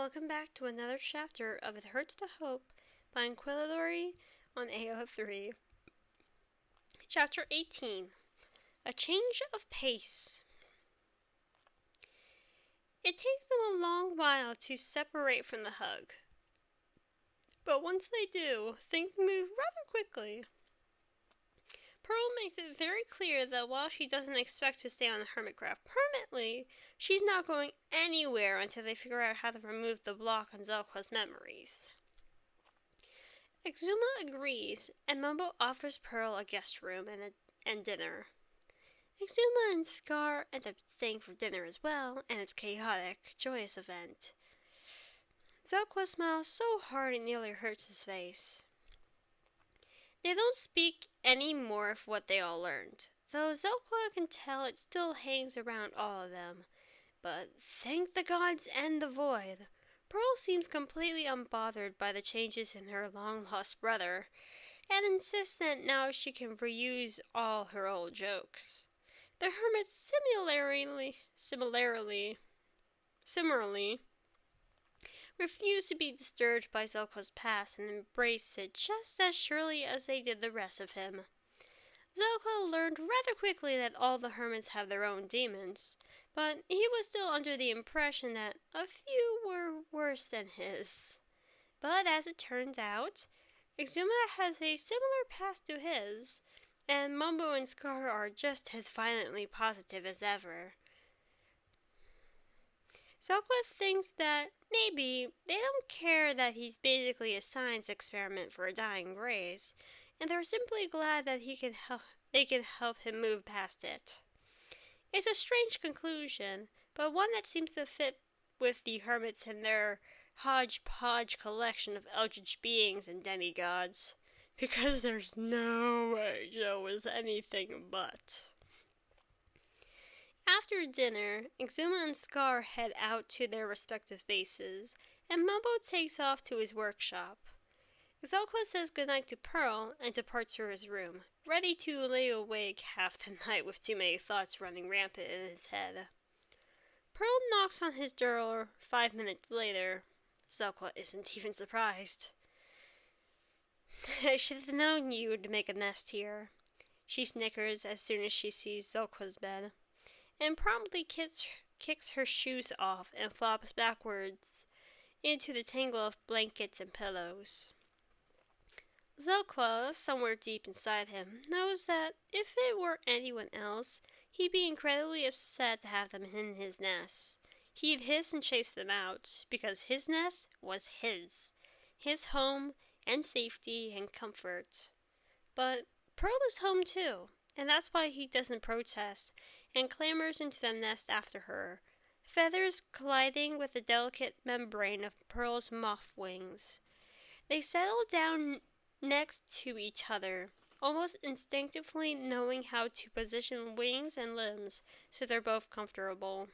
welcome back to another chapter of It Hurts to Hope by Inquilatory on AO3. Chapter 18, A Change of Pace. It takes them a long while to separate from the hug, but once they do, things move rather quickly. Pearl makes it very clear that while she doesn't expect to stay on the Hermitcraft permanently, she's not going anywhere until they figure out how to remove the block on Zelqua's memories. Exuma agrees, and Mumbo offers Pearl a guest room and dinner. Exuma and Scar end up staying for dinner as well, and it's a chaotic, joyous event. Zelqua smiles so hard it nearly hurts his face. They don't speak any more of what they all learned, though Zelqua can tell it still hangs around all of them. But thank the gods and the void, Pearl seems completely unbothered by the changes in her long-lost brother, and insists that now she can reuse all her old jokes. The hermits similarly refuse to be disturbed by Zelqua's past and embrace it just as surely as they did the rest of him. Zelqa learned rather quickly that all the hermits have their own demons, but he was still under the impression that a few were worse than his. But as it turns out, Exuma has a similar past to his, and Mumbo and Scar are just as violently positive as ever. Zelqa thinks that maybe they don't care that he's basically a science experiment for a dying race, and they're simply glad that they can help him move past it. It's a strange conclusion, but one that seems to fit with the hermits and their hodgepodge collection of eldritch beings and demigods, because there's no way Joe is anything but. After dinner, Exuma and Scar head out to their respective bases, and Mumbo takes off to his workshop. Zelqa says goodnight to Pearl and departs for his room, ready to lay awake half the night with too many thoughts running rampant in his head. Pearl knocks on his door 5 minutes later. Zelqa isn't even surprised. I should have known you would make a nest here. She snickers as soon as she sees Zelqua's bed, and promptly kicks her shoes off and flops backwards into the tangle of blankets and pillows. Zelqa, somewhere deep inside him, knows that if it were anyone else, he'd be incredibly upset to have them in his nest. He'd hiss and chase them out, because his nest was his home and safety and comfort. But Pearl is home too, and that's why he doesn't protest and clambers into the nest after her, feathers colliding with the delicate membrane of Pearl's moth wings. They settle down next to each other, almost instinctively knowing how to position wings and limbs so they're both comfortable.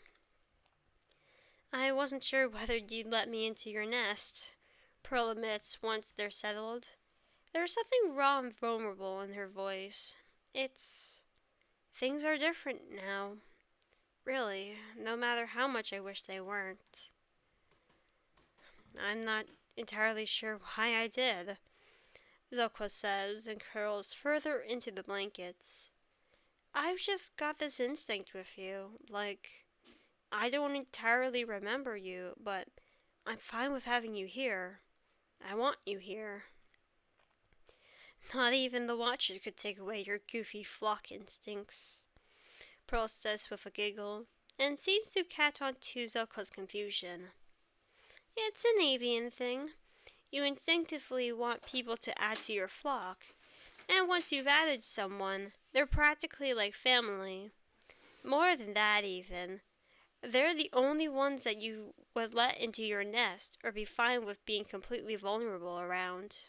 I wasn't sure whether you'd let me into your nest, Pearl admits once they're settled. There's something raw and vulnerable in her voice. Things are different now. Really, no matter how much I wish they weren't. I'm not entirely sure why I did, Zelqa says and curls further into the blankets. I've just got this instinct with you, like, I don't entirely remember you, but I'm fine with having you here. I want you here. Not even the Watchers could take away your goofy flock instincts, Pearl says with a giggle, and seems to catch on to Zelqa's confusion. It's an avian thing. You instinctively want people to add to your flock, and once you've added someone, they're practically like family. More than that, even. They're the only ones that you would let into your nest or be fine with being completely vulnerable around.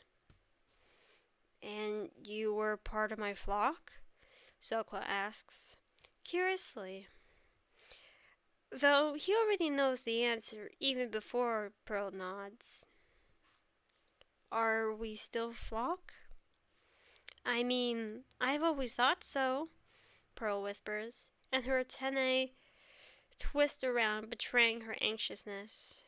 And you were part of my flock? Zelqa asks, curiously. Though he already knows the answer even before Pearl nods. Are we still flock? I mean, I've always thought so, Pearl whispers, and her antennae twist around, betraying her anxiousness.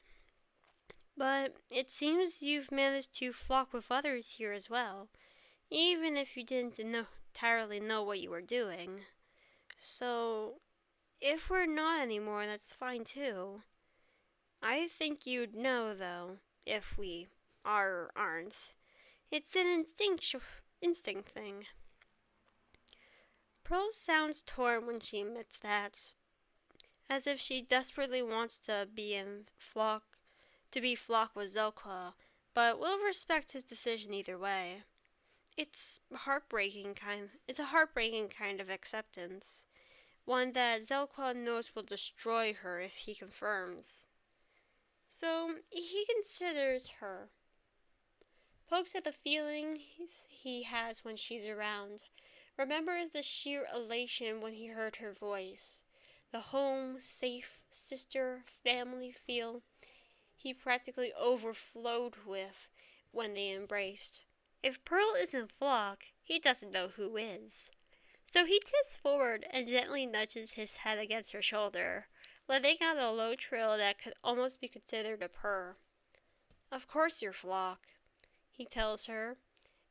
But it seems you've managed to flock with others here as well, even if you didn't entirely know what you were doing. So, if we're not anymore, that's fine too. I think you'd know, though, if we are or aren't. It's an instinct thing. Pearl sounds torn when she admits that, as if she desperately wants to be flock with Zelka, but will respect his decision either way. It's a heartbreaking kind of acceptance, one that Zelka knows will destroy her if he confirms. So he considers her, pokes at the feelings he has when she's around, remembers the sheer elation when he heard her voice, the home, safe, sister, family feel he practically overflowed with when they embraced. If Pearl isn't Flock, he doesn't know who is. So he tips forward and gently nudges his head against her shoulder, letting out a low trill that could almost be considered a purr. Of course you're Flock, he tells her,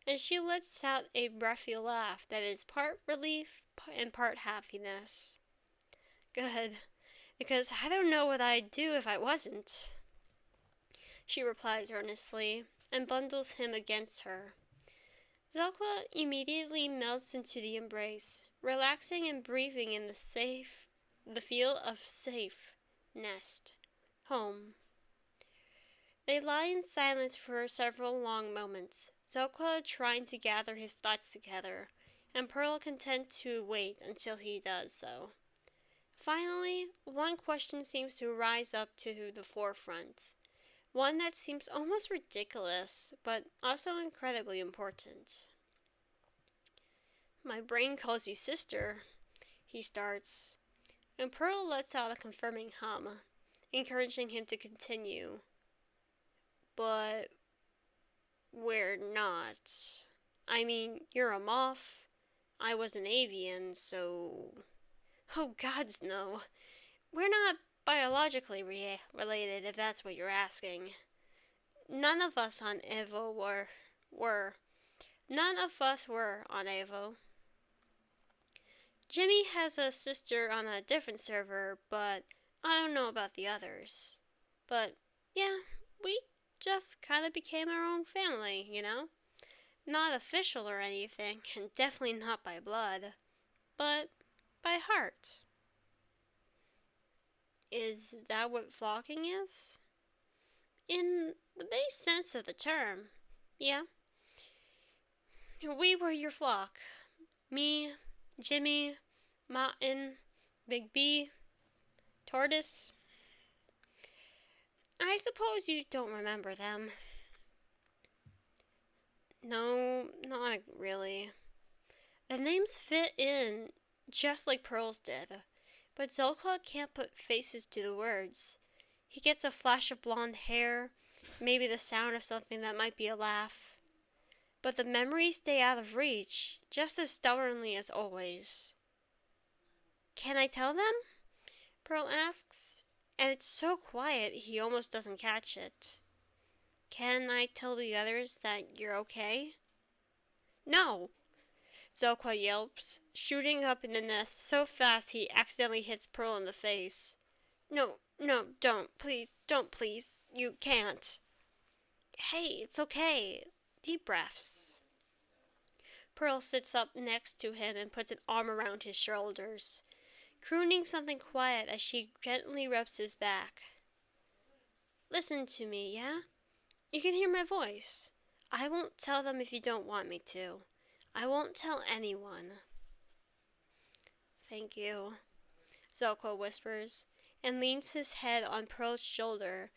and she lets out a breathy laugh that is part relief and part happiness. Good, because I don't know what I'd do if I wasn't, she replies earnestly, and bundles him against her. Zelka immediately melts into the embrace, relaxing and breathing in the feel of safe, nest, home. They lie in silence for several long moments, Zelka trying to gather his thoughts together, and Pearl content to wait until he does so. Finally, one question seems to rise up to the forefront, one that seems almost ridiculous, but also incredibly important. My brain calls you sister, he starts, and Pearl lets out a confirming hum, encouraging him to continue. But we're not. I mean, you're a moth. I was an avian, so. Oh, gods, no. We're not biologically related, if that's what you're asking. None of us on Evo were. None of us were on Evo. Jimmy has a sister on a different server, but I don't know about the others. But yeah, we just kind of became our own family, you know? Not official or anything, and definitely not by blood, but by heart. Is that what flocking is? In the base sense of the term, yeah. We were your flock. Me, Jimmy, Martin, Big B, Tortoise. I suppose you don't remember them. No, not really. The names fit in just like Pearl's did, but Zelka can't put faces to the words. He gets a flash of blonde hair, maybe the sound of something that might be a laugh. But the memories stay out of reach, just as stubbornly as always. Can I tell them? Pearl asks, and it's so quiet he almost doesn't catch it. Can I tell the others that you're okay? No! Zelka yelps, shooting up in the nest so fast he accidentally hits Pearl in the face. No, no, don't, please, don't, please. You can't. Hey, it's okay. Deep breaths. Pearl sits up next to him and puts an arm around his shoulders, crooning something quiet as she gently rubs his back. Listen to me, yeah? You can hear my voice. I won't tell them if you don't want me to. I won't tell anyone. Thank you, Zelko whispers, and leans his head on Pearl's shoulder,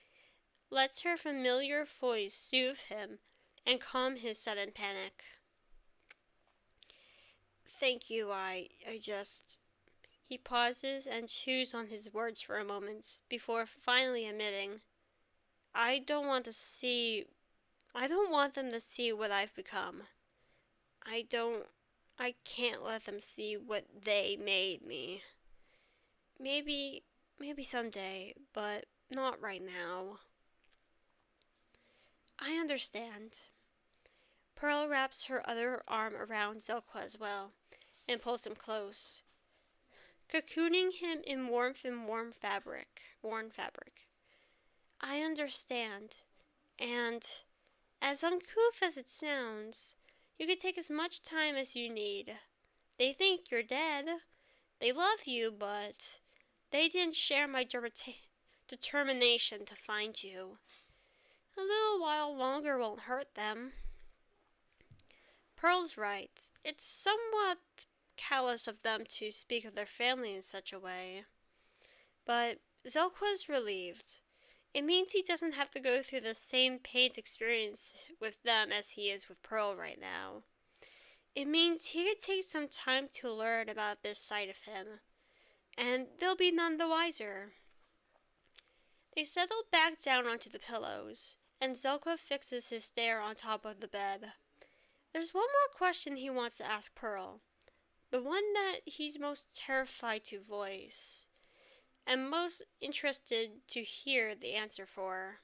lets her familiar voice soothe him and calm his sudden panic. Thank you, I just. He pauses and chews on his words for a moment before finally admitting, I don't want them to see what I've become. I don't, I can't let them see what they made me. Maybe someday, but not right now. I understand. Pearl wraps her other arm around Zelqua as well and pulls him close, cocooning him in warm fabric. I understand, and as uncouth as it sounds, you can take as much time as you need. They think you're dead. They love you, but they didn't share my determination to find you. A little while longer won't hurt them. Pearl's right. It's somewhat callous of them to speak of their family in such a way. But Zelqua's relieved. It means he doesn't have to go through the same pain experience with them as he is with Pearl right now. It means he could take some time to learn about this side of him, and they'll be none the wiser. They settle back down onto the pillows, and Zelqua fixes his stare on top of the bed. There's one more question he wants to ask Pearl, the one that he's most terrified to voice, and most interested to hear the answer for.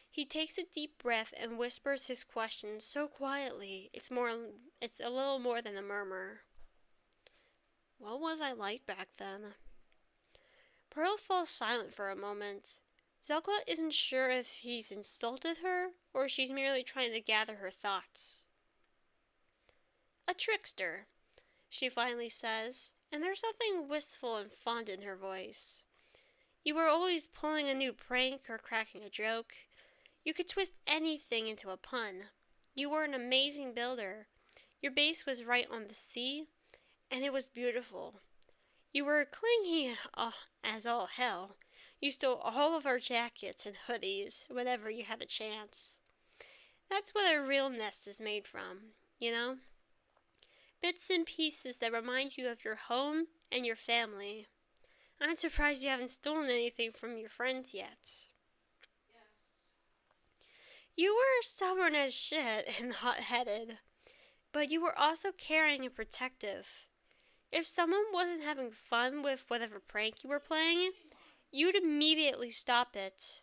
He takes a deep breath and whispers his question so quietly it's a little more than a murmur. What was I like back then? Pearl falls silent for a moment. Zelqua isn't sure if he's insulted her or she's merely trying to gather her thoughts. A trickster, she finally says, and there's something wistful and fond in her voice. You were always pulling a new prank or cracking a joke. You could twist anything into a pun. You were an amazing builder. Your base was right on the sea, and it was beautiful. You were clingy as all hell. You stole all of our jackets and hoodies whenever you had a chance. That's what a real nest is made from, you know? Bits and pieces that remind you of your home and your family. I'm surprised you haven't stolen anything from your friends yet. You were stubborn as shit and hot-headed, but you were also caring and protective. If someone wasn't having fun with whatever prank you were playing, you'd immediately stop it.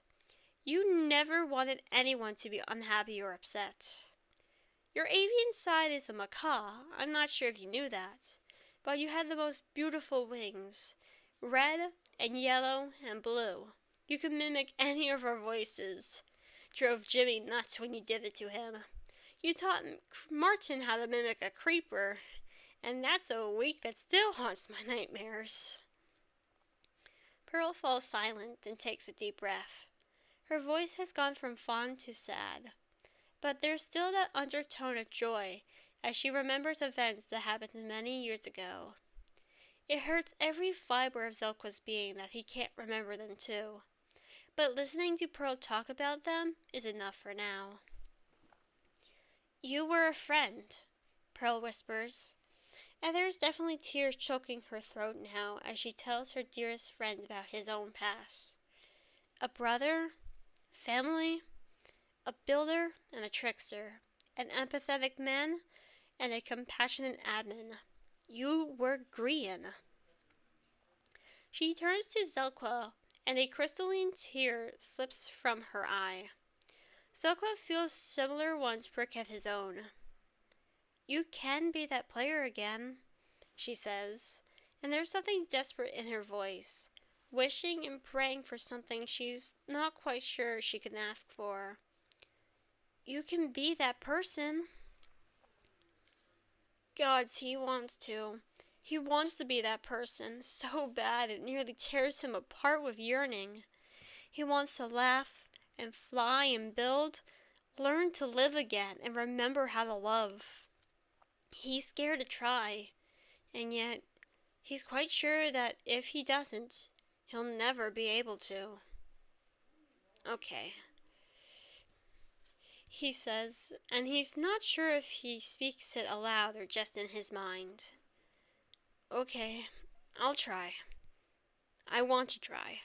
You never wanted anyone to be unhappy or upset. Your avian side is a macaw. I'm not sure if you knew that, but you had the most beautiful wings, red and yellow and blue. You could mimic any of our voices. Drove Jimmy nuts when you did it to him. You taught Martin how to mimic a creeper, and that's a week that still haunts my nightmares. Pearl falls silent and takes a deep breath. Her voice has gone from fond to sad, but there's still that undertone of joy as she remembers events that happened many years ago. It hurts every fiber of Zelqua's being that he can't remember them too, but listening to Pearl talk about them is enough for now. You were a friend, Pearl whispers, and there's definitely tears choking her throat now as she tells her dearest friend about his own past. A brother, family, a builder and a trickster, an empathetic man and a compassionate admin. You were Grian. She turns to Zelqua, and a crystalline tear slips from her eye. Zelqua feels similar ones prick at his own. You can be that player again, she says, and there's something desperate in her voice, wishing and praying for something she's not quite sure she can ask for. You can be that person. Gods, he wants to. He wants to be that person so bad it nearly tears him apart with yearning. He wants to laugh and fly and build, learn to live again and remember how to love. He's scared to try, and yet he's quite sure that if he doesn't, he'll never be able to. Okay, he says, and he's not sure if he speaks it aloud or just in his mind. Okay, I'll try. I want to try.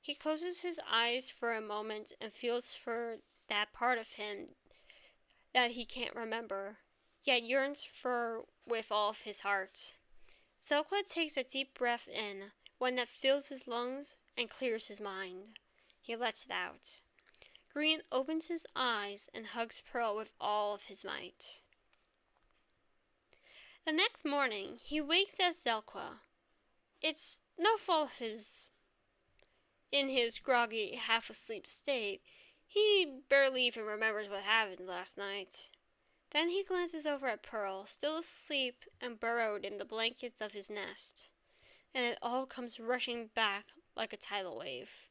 He closes his eyes for a moment and feels for that part of him that he can't remember, yet yearns for with all of his heart. Zelqua takes a deep breath in, one that fills his lungs and clears his mind. He lets it out. Green opens his eyes and hugs Pearl with all of his might. The next morning, he wakes as Zelqua. It's no fault of his. In his groggy, half-asleep state, he barely even remembers what happened last night. Then he glances over at Pearl, still asleep and burrowed in the blankets of his nest, and it all comes rushing back like a tidal wave.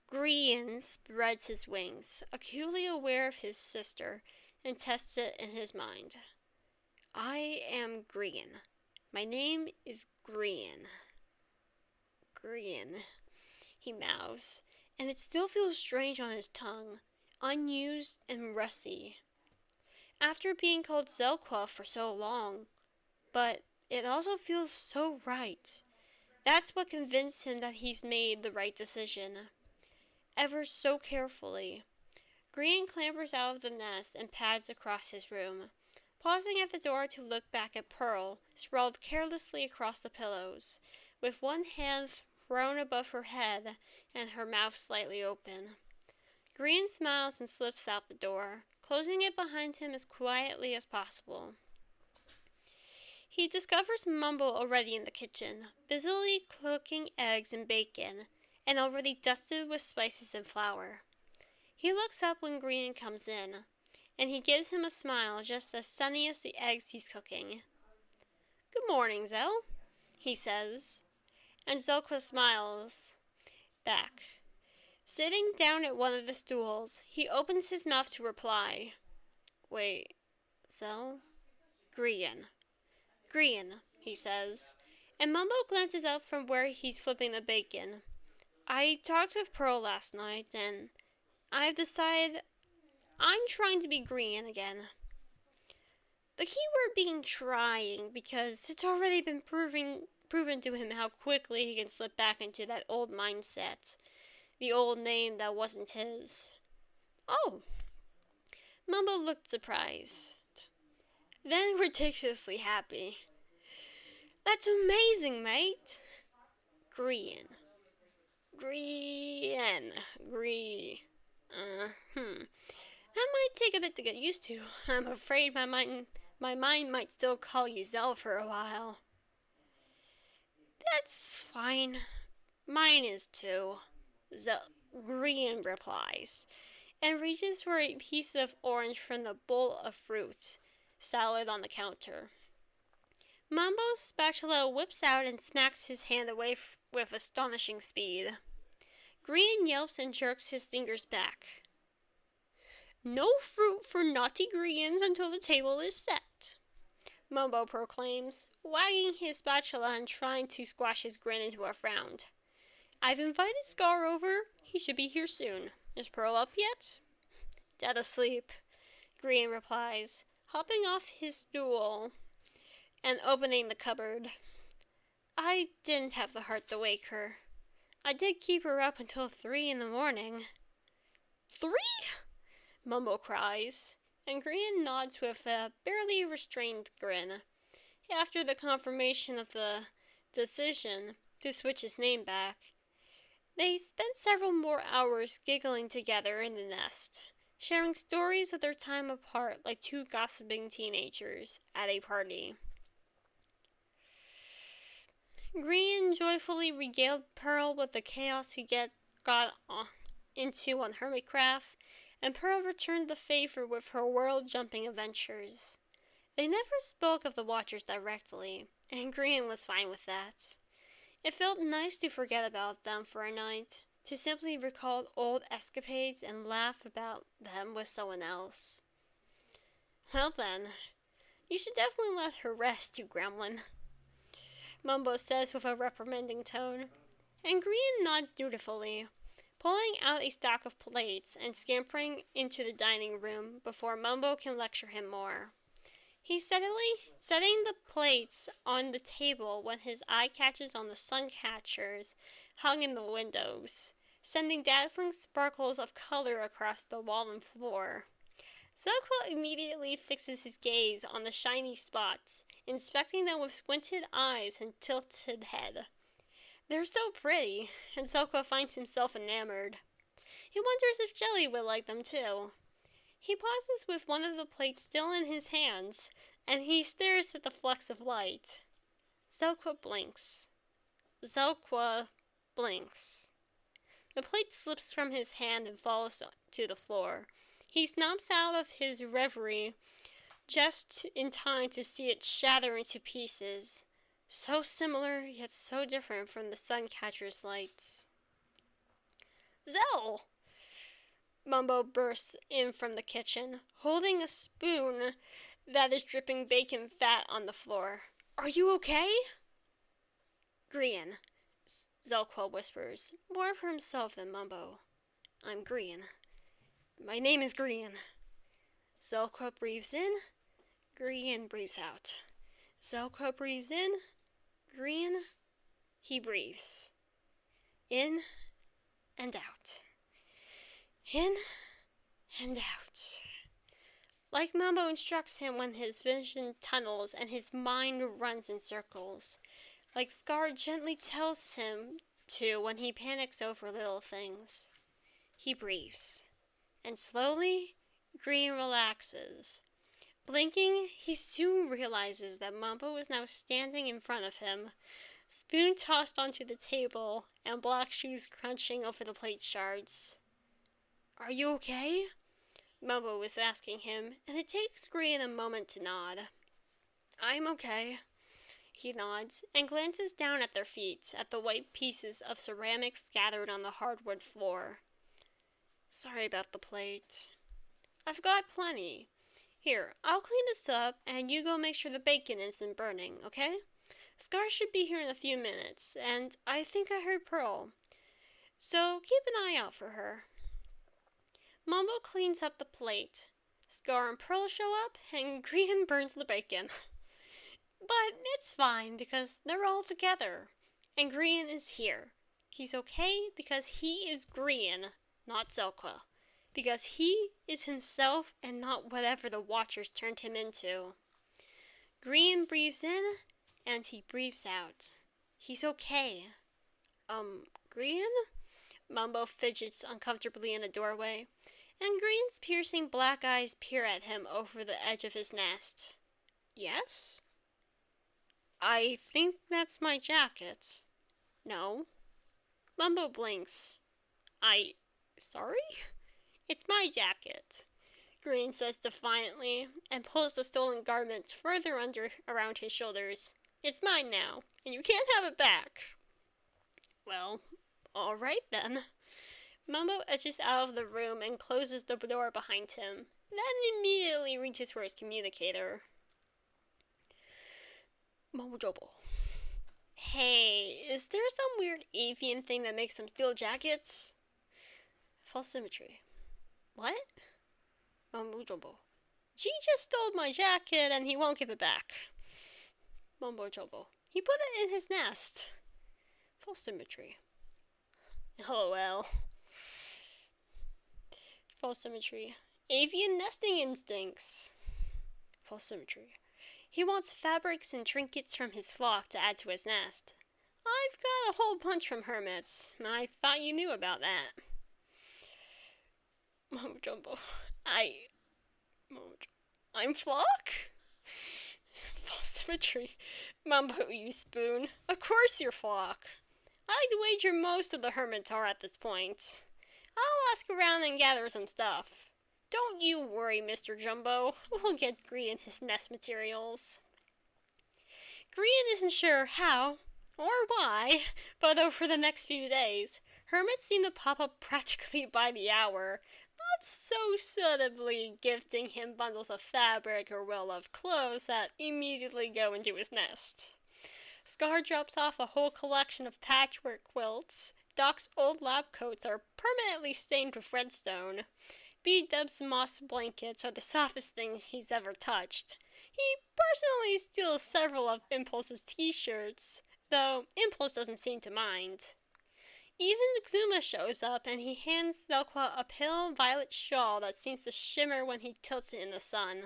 Green spreads his wings, acutely aware of his sister, and tests it in his mind. I am Green. My name is Green. Green, he mouths, and it still feels strange on his tongue, unused and rusty. After being called Zelqua for so long, but it also feels so right. That's what convinced him that he's made the right decision. Ever so carefully, Green clambers out of the nest and pads across his room, pausing at the door to look back at Pearl, sprawled carelessly across the pillows, with one hand thrown above her head and her mouth slightly open. Green smiles and slips out the door, closing it behind him as quietly as possible. He discovers Mumbo already in the kitchen, busily cooking eggs and bacon, and already dusted with spices and flour. He looks up when Green comes in, and he gives him a smile just as sunny as the eggs he's cooking. "Good morning, Zell," he says, and Zelqua smiles back. Sitting down at one of the stools, he opens his mouth to reply. "Wait, Zell?" Green, he says, and Mumbo glances up from where he's flipping the bacon. "I talked with Pearl last night, and I've decided I'm trying to be Green again." The key word being trying, because it's already been proven to him how quickly he can slip back into that old mindset, the old name that wasn't his. "Oh." Mumbo looked surprised, then ridiculously happy. "That's amazing, mate." Green. That might take a bit to get used to. I'm afraid my mind might still call you Zell for a while." "That's fine. Mine is too," Green replies, and reaches for a piece of orange from the bowl of fruit salad on the counter. Mumbo's spatula whips out and smacks his hand away with astonishing speed. Green yelps and jerks his fingers back. "No fruit for naughty Greens until the table is set," Mumbo proclaims, wagging his spatula and trying to squash his grin into a frown. "I've invited Scar over. He should be here soon. Is Pearl up yet?" "Dead asleep," Green replies, hopping off his stool and opening the cupboard. "I didn't have the heart to wake her. I did keep her up until 3 in the morning. 3? Mumbo cries, and Green nods with a barely restrained grin. After the confirmation of the decision to switch his name back, they spent several more hours giggling together in the nest, sharing stories of their time apart like two gossiping teenagers at a party. Green joyfully regaled Pearl with the chaos he got into on Hermitcraft, and Pearl returned the favor with her world-jumping adventures. They never spoke of the Watchers directly, and Green was fine with that. It felt nice to forget about them for a night, to simply recall old escapades and laugh about them with someone else. "Well then, you should definitely let her rest, you gremlin," Mumbo says with a reprimanding tone, and Green nods dutifully, pulling out a stack of plates and scampering into the dining room before Mumbo can lecture him more. He's steadily setting the plates on the table when his eye catches on the sun catchers hung in the windows, sending dazzling sparkles of color across the wall and floor. Zelqua immediately fixes his gaze on the shiny spots, inspecting them with squinted eyes and tilted head. They're so pretty, and Zelqua finds himself enamored. He wonders if Jelly would like them too. He pauses with one of the plates still in his hands, and he stares at the flecks of light. Zelqua blinks. Zelqua blinks. The plate slips from his hand and falls to the floor. He snaps out of his reverie just in time to see it shatter into pieces, so similar yet so different from the Suncatcher's lights. Zell! Mumbo bursts in from the kitchen, holding a spoon that is dripping bacon fat on the floor. Are you okay? Grian, Zelqua whispers, more for himself than Mumbo. I'm Grian. My name is Grian. Zelqua breathes in. Grian breathes out. Zelqua breathes in. Grian, he breathes. In and out. In and out. Like Mumbo instructs him when his vision tunnels and his mind runs in circles. Like Scar gently tells him to when he panics over little things. He breathes. And slowly, Grian relaxes. Blinking, he soon realizes that Mumbo is now standing in front of him, spoon tossed onto the table, and black shoes crunching over the plate shards. Are you okay? Mumbo was asking him, and it takes Grian a moment to nod. I'm okay. He nods and glances down at their feet, at the white pieces of ceramic scattered on the hardwood floor. Sorry about the plate. I've got plenty. Here, I'll clean this up, and you go make sure the bacon isn't burning, okay? Scar should be here in a few minutes, and I think I heard Pearl. So keep an eye out for her. Mumbo cleans up the plate. Scar and Pearl show up, and Grian burns the bacon. But it's fine, because they're all together. And Grian is here. He's okay because he is Grian, not Zelqua. Because he is himself and not whatever the Watchers turned him into. Grian breathes in, and he breathes out. He's okay. Grian? Mumbo fidgets uncomfortably in the doorway, and Grian's piercing black eyes peer at him over the edge of his nest. Yes? I think that's my jacket. No. Mumbo blinks. Sorry? It's my jacket, Grian says defiantly, and pulls the stolen garment further around his shoulders. It's mine now, and you can't have it back. Well, all right then. Mumbo edges out of the room and closes the door behind him, then immediately reaches for his communicator. Mojobo. Hey, is there some weird avian thing that makes them steal jackets? False symmetry. What? Mojobo. G just stole my jacket and he won't give it back. Mojobo. He put it in his nest. False symmetry. LOL. False symmetry. Avian nesting instincts. False symmetry. He wants fabrics and trinkets from his flock to add to his nest. I've got a whole bunch from hermits. I thought you knew about that. Mojobo. I'm flock? False symmetry. Mumbo, you spoon. Of course you're flock. I'd wager most of the hermits are at this point. I'll ask around and gather some stuff. Don't you worry, Mr. Jumbo. We'll get Grian his nest materials. Grian isn't sure how or why, but over the next few days, hermits seem to pop up practically by the hour, not so subtly gifting him bundles of fabric or well-loved clothes that immediately go into his nest. Scar drops off a whole collection of patchwork quilts. Doc's old lab coats are permanently stained with redstone. B-Dub's moss blankets are the softest thing he's ever touched. He personally steals several of Impulse's t-shirts, though Impulse doesn't seem to mind. Even Xuma shows up and he hands Zelqua a pale violet shawl that seems to shimmer when he tilts it in the sun.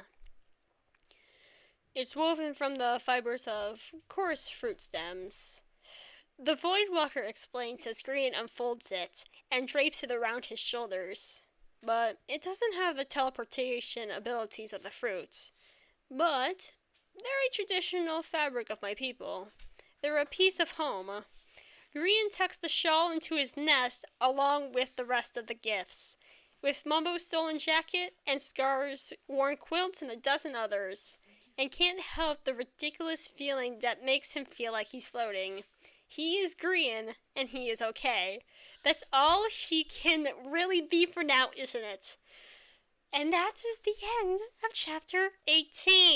It's woven from the fibers of coarse fruit stems. The Voidwalker explains as Grian unfolds it and drapes it around his shoulders. But it doesn't have the teleportation abilities of the fruit. But they're a traditional fabric of my people. They're a piece of home. Grian tucks the shawl into his nest along with the rest of the gifts, with Mumbo's stolen jacket and Scar's worn quilts and a dozen others, and can't help the ridiculous feeling that makes him feel like he's floating. He is Grian, and he is okay. That's all he can really be for now, isn't it? And that is the end of chapter 18.